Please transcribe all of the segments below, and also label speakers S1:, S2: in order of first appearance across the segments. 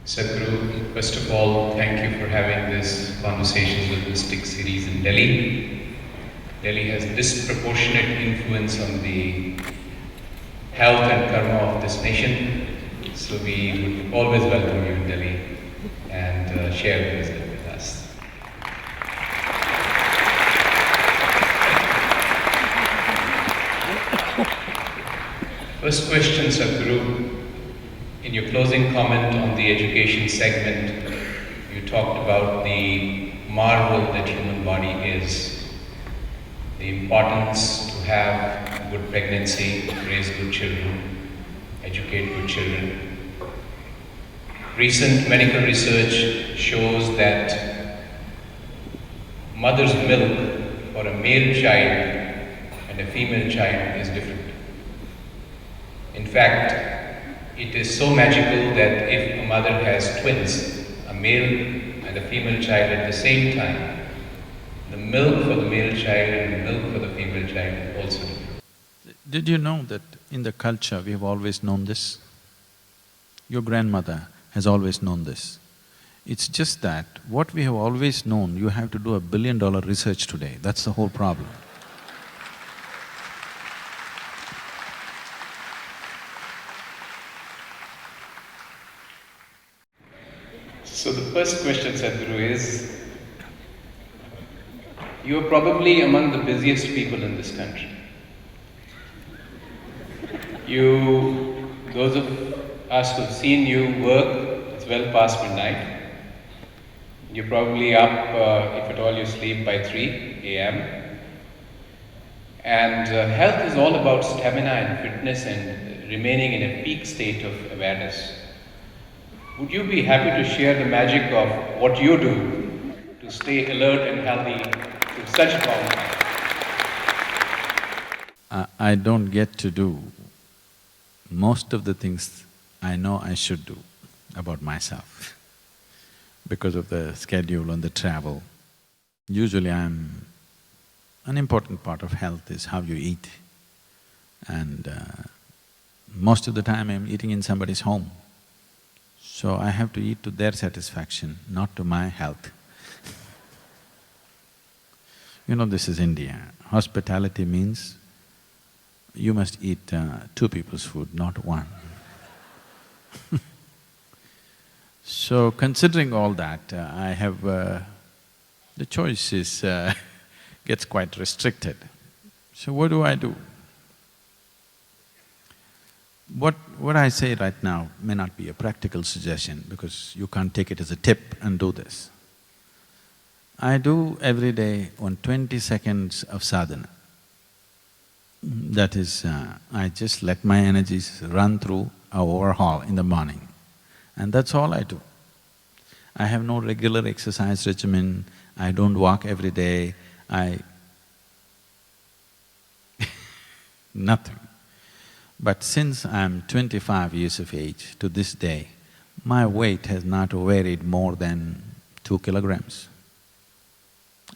S1: Sadhguru, first of all, thank you for having this Conversations with Mystic series in Delhi. Delhi has disproportionate influence on the health and karma of this nation, so we would always welcome you in Delhi and share the wisdom with us. First question, Sadhguru. In your closing comment on the education segment, you talked about the marvel that human body is, the importance to have good pregnancy, raise good children, educate good children. Recent medical research shows that mother's milk for a male child and a female child is different. In fact, it is so magical that if a mother has twins, a male and a female child at the same time, the milk for the male child and the milk for the female child is also different.
S2: Did you know that in the culture we have always known this? Your grandmother has always known this. It's just that what we have always known, you have to do $1 billion research today, that's the whole problem.
S1: So the first question, Sadhguru, is, you are probably among the busiest people in this country. Those of us who've seen you work, it's well past midnight. You're probably up, if at all you sleep, by 3 a.m. And health is all about stamina and fitness and remaining in a peak state of awareness. Would you be happy to share the magic of what you do to stay alert and healthy through such a long time?
S2: I don't get to do most of the things I know I should do about myself because of the schedule and the travel. Usually an important part of health is how you eat, and most of the time I'm eating in somebody's home. So I have to eat to their satisfaction, not to my health. You know, this is India. Hospitality means you must eat 2 people's food, not 1. So considering all that, I have… the choice is gets quite restricted. So what do? What I say right now may not be a practical suggestion because you can't take it as a tip and do this. I do every day 20 seconds of sadhana. That is, I just let my energies run through a overhaul in the morning, and that's all I do. I have no regular exercise regimen, I don't walk every day, nothing. But since I'm 25 years of age to this day, my weight has not varied more than 2 kilograms.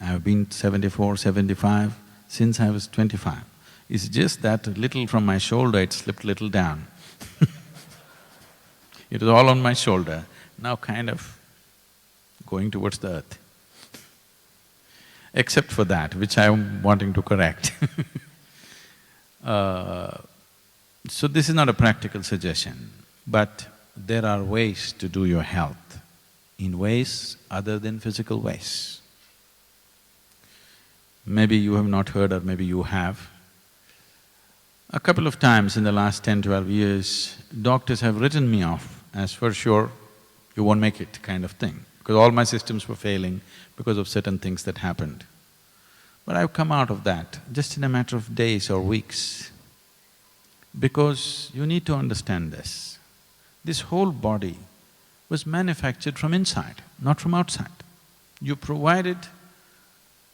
S2: I've been 74, 75 since I was 25. It's just that little from my shoulder, it slipped little down. It was all on my shoulder, now kind of going towards the earth. Except for that, which I'm wanting to correct. So this is not a practical suggestion, but there are ways to do your health in ways other than physical ways. Maybe you have not heard or maybe you have. A couple of times in the last 10, 12 years, doctors have written me off as for sure, you won't make it kind of thing, because all my systems were failing because of certain things that happened. But I've come out of that just in a matter of days or weeks. Because you need to understand this. This whole body was manufactured from inside, not from outside. You provided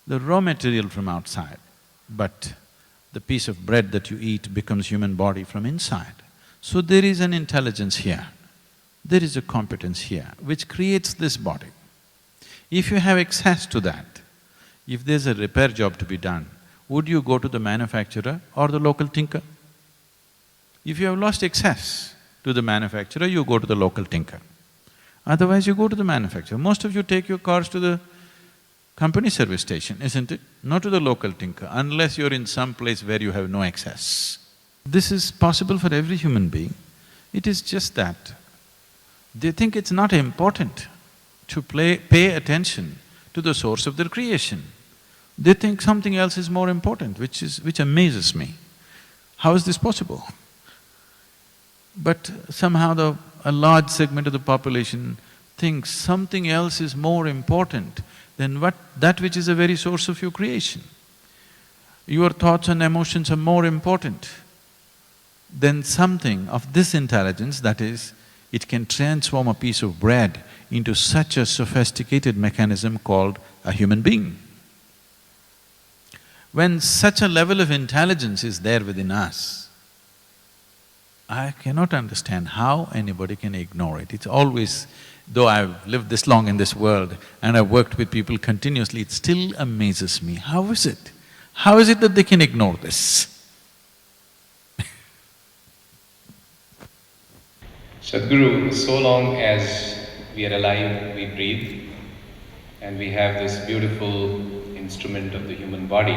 S2: the raw material from outside, but the piece of bread that you eat becomes human body from inside. So there is an intelligence here, there is a competence here which creates this body. If you have access to that, if there's a repair job to be done, would you go to the manufacturer or the local tinker? If you have lost access to the manufacturer, you go to the local tinker. Otherwise you go to the manufacturer. Most of you take your cars to the company service station, isn't it? Not to the local tinker, unless you're in some place where you have no access. This is possible for every human being. It is just that they think it's not important to pay attention to the source of their creation. They think something else is more important, which amazes me. How is this possible? But somehow a large segment of the population thinks something else is more important than that which is the very source of your creation. Your thoughts and emotions are more important than something of this intelligence, that is, it can transform a piece of bread into such a sophisticated mechanism called a human being. When such a level of intelligence is there within us, I cannot understand how anybody can ignore it. It's always… though I've lived this long in this world and I've worked with people continuously, it still amazes me. How is it? How is it that they can ignore this?
S1: Sadhguru, so long as we are alive, we breathe, and we have this beautiful instrument of the human body.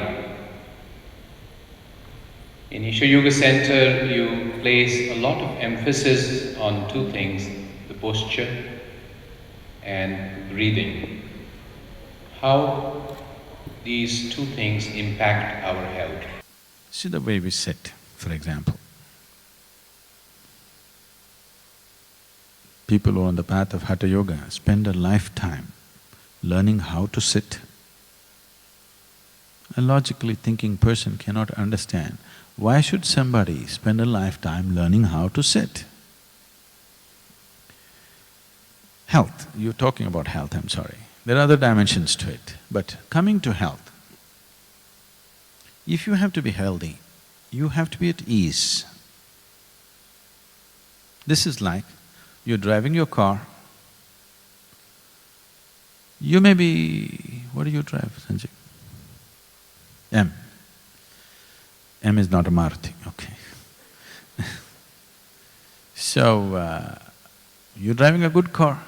S1: In Isha Yoga Center, you place a lot of emphasis on two things, the posture and breathing. How these two things impact our health?
S2: See the way we sit, for example. People who are on the path of Hatha Yoga spend a lifetime learning how to sit. A logically thinking person cannot understand why should somebody spend a lifetime learning how to sit. Health, you're talking about health, I'm sorry. There are other dimensions to it, but coming to health, if you have to be healthy, you have to be at ease. This is like you're driving your car, you may be… what do you drive, Sanjay? M. M is not a Maruti, okay. So, you're driving a good car,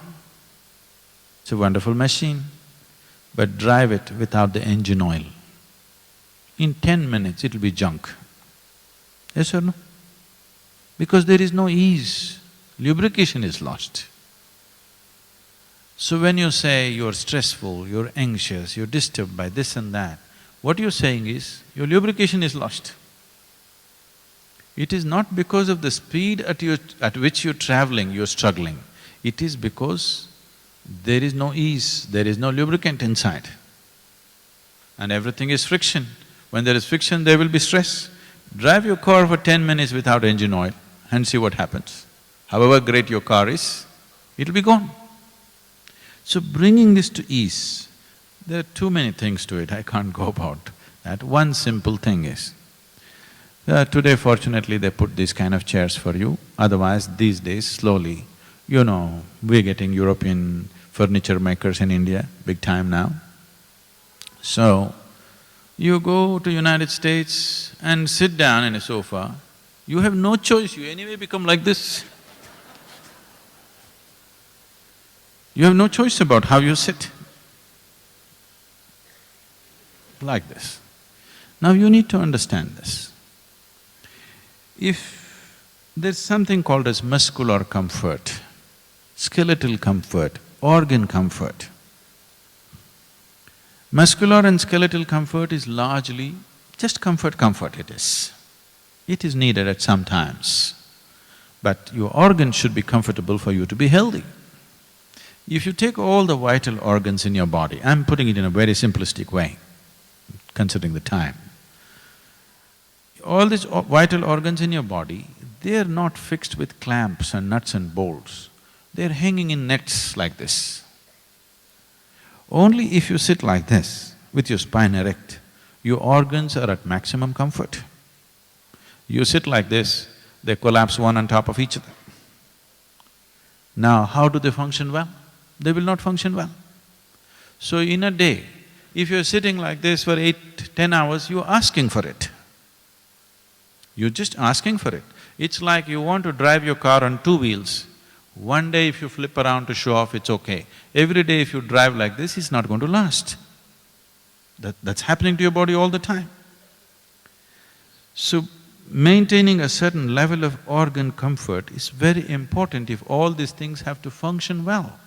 S2: it's a wonderful machine, but drive it without the engine oil. In 10 minutes it'll be junk. Yes or no? Because there is no ease, lubrication is lost. So when you say you're stressful, you're anxious, you're disturbed by this and that, what you're saying is, your lubrication is lost. It is not because of the speed at which you're traveling, you're struggling. It is because there is no ease, there is no lubricant inside. And everything is friction. When there is friction, there will be stress. Drive your car for 10 minutes without engine oil and see what happens. However great your car is, it'll be gone. So bringing this to ease, there are too many things to it, I can't go about that. One simple thing is, today fortunately they put these kind of chairs for you, otherwise these days slowly, you know, we're getting European furniture makers in India, big time now. So, you go to United States and sit down in a sofa, you have no choice, you anyway become like this. You have no choice about how you sit. Like this. Now you need to understand this. If there's something called as muscular comfort, skeletal comfort, organ comfort. Muscular and skeletal comfort is largely just comfort it is. It is needed at some times, but your organs should be comfortable for you to be healthy. If you take all the vital organs in your body, I'm putting it in a very simplistic way, considering the time. All these vital organs in your body, they're not fixed with clamps and nuts and bolts, they're hanging in nets like this. Only if you sit like this, with your spine erect, your organs are at maximum comfort. You sit like this, they collapse one on top of each other. Now, how do they function well? They will not function well. So in a day, if you're sitting like this for 8–10 hours, you're asking for it. You're just asking for it. It's like you want to drive your car on two wheels. One day if you flip around to show off, it's okay. Every day if you drive like this, it's not going to last. That's happening to your body all the time. So, maintaining a certain level of organ comfort is very important if all these things have to function well.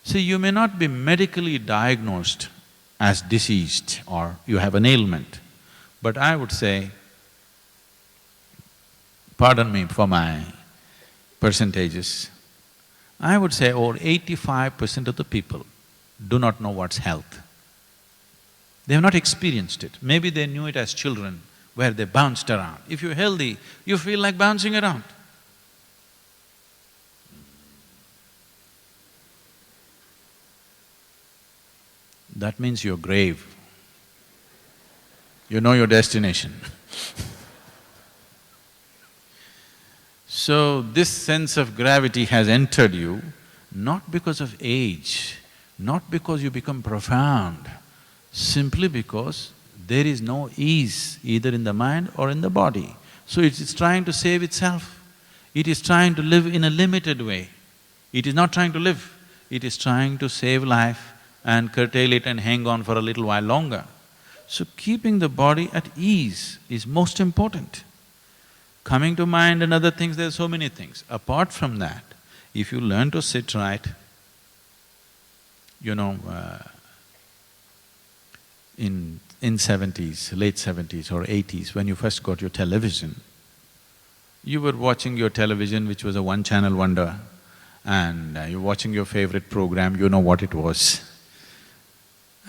S2: See, you may not be medically diagnosed as diseased or you have an ailment, but I would say, pardon me for my percentages, I would say over 85% of the people do not know what's health. They have not experienced it. Maybe they knew it as children, where they bounced around. If you're healthy, you feel like bouncing around. That means you're grave. You know your destination. So, this sense of gravity has entered you not because of age, not because you become profound, simply because there is no ease either in the mind or in the body. So it's trying to save itself. It is trying to live in a limited way. It is not trying to live, it is trying to save life and curtail it and hang on for a little while longer. So keeping the body at ease is most important. Coming to mind and other things, there are so many things. Apart from that, if you learn to sit right, you know, in 70s, late 70s or 80s, when you first got your television, you were watching your television, which was a one-channel wonder, and you're watching your favorite program, you know what it was.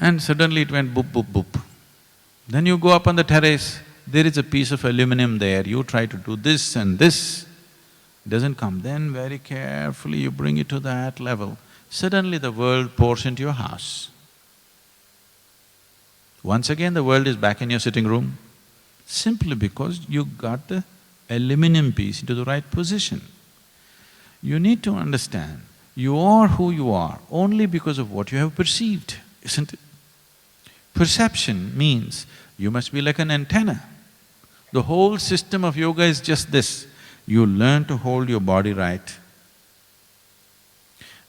S2: And suddenly it went boop, boop, boop. Then you go up on the terrace, there is a piece of aluminum there, you try to do this and this, doesn't come. Then very carefully you bring it to that level, suddenly the world pours into your house. Once again the world is back in your sitting room, simply because you got the aluminum piece into the right position. You need to understand, you are who you are only because of what you have perceived, isn't it? Perception means you must be like an antenna. The whole system of yoga is just this, you learn to hold your body right.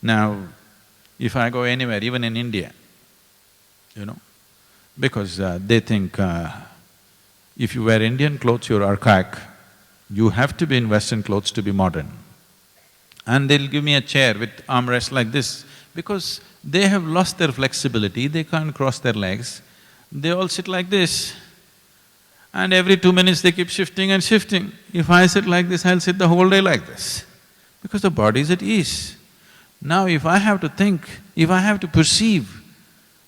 S2: Now, if I go anywhere, even in India, you know, because they think if you wear Indian clothes, you're archaic, you have to be in Western clothes to be modern. And they'll give me a chair with armrests like this, because they have lost their flexibility, they can't cross their legs, they all sit like this. And every 2 minutes they keep shifting and shifting. If I sit like this, I'll sit the whole day like this, because the body is at ease. Now if I have to think, if I have to perceive,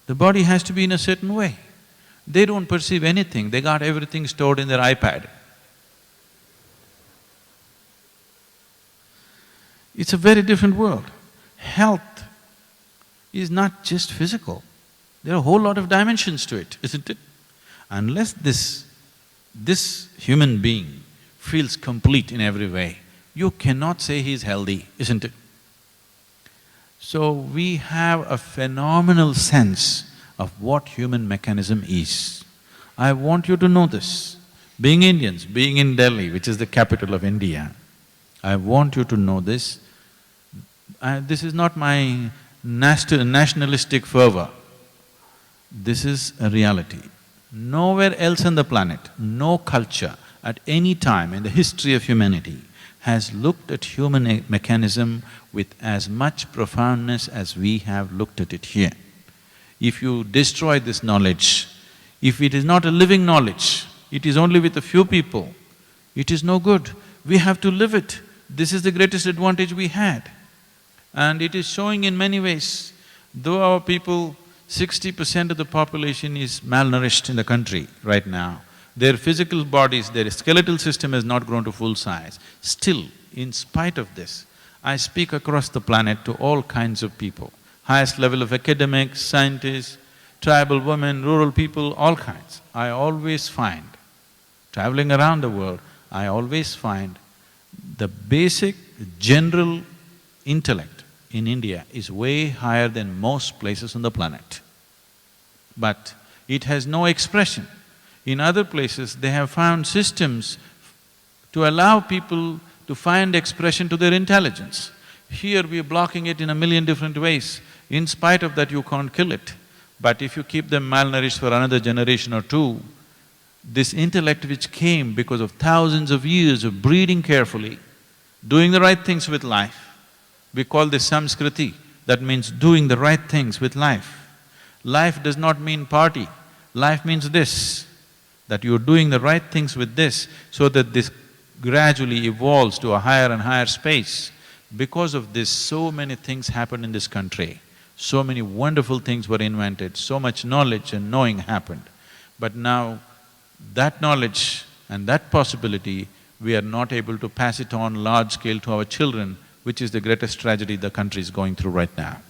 S2: the body has to be in a certain way. They don't perceive anything, they got everything stored in their iPad. It's a very different world. Health is not just physical, there are a whole lot of dimensions to it, isn't it? Unless this human being feels complete in every way, you cannot say he is healthy, isn't it? So we have a phenomenal sense of what human mechanism is. I want you to know this. Being Indians, being in Delhi, which is the capital of India, I want you to know this. This is not my nationalistic fervor, this is a reality. Nowhere else on the planet, no culture at any time in the history of humanity has looked at human mechanism with as much profoundness as we have looked at it here. If you destroy this knowledge, if it is not a living knowledge, it is only with a few people, it is no good. We have to live it. This is the greatest advantage we had. And it is showing in many ways. Though our people, 60% of the population is malnourished in the country right now, their physical bodies, their skeletal system has not grown to full size. Still, in spite of this, I speak across the planet to all kinds of people, highest level of academics, scientists, tribal women, rural people, all kinds. I always find, traveling around the world, I always find the basic general intellect in India is way higher than most places on the planet. But it has no expression. In other places, they have found systems to allow people to find expression to their intelligence. Here we are blocking it in a million different ways. In spite of that, you can't kill it. But if you keep them malnourished for another generation or two, this intellect which came because of thousands of years of breeding carefully, doing the right things with life, we call this samskriti, that means doing the right things with life. Life does not mean party, life means this, that you're doing the right things with this so that this gradually evolves to a higher and higher space. Because of this, so many things happened in this country, so many wonderful things were invented, so much knowledge and knowing happened. But now, that knowledge and that possibility, we are not able to pass it on large scale to our children, which is the greatest tragedy the country is going through right now.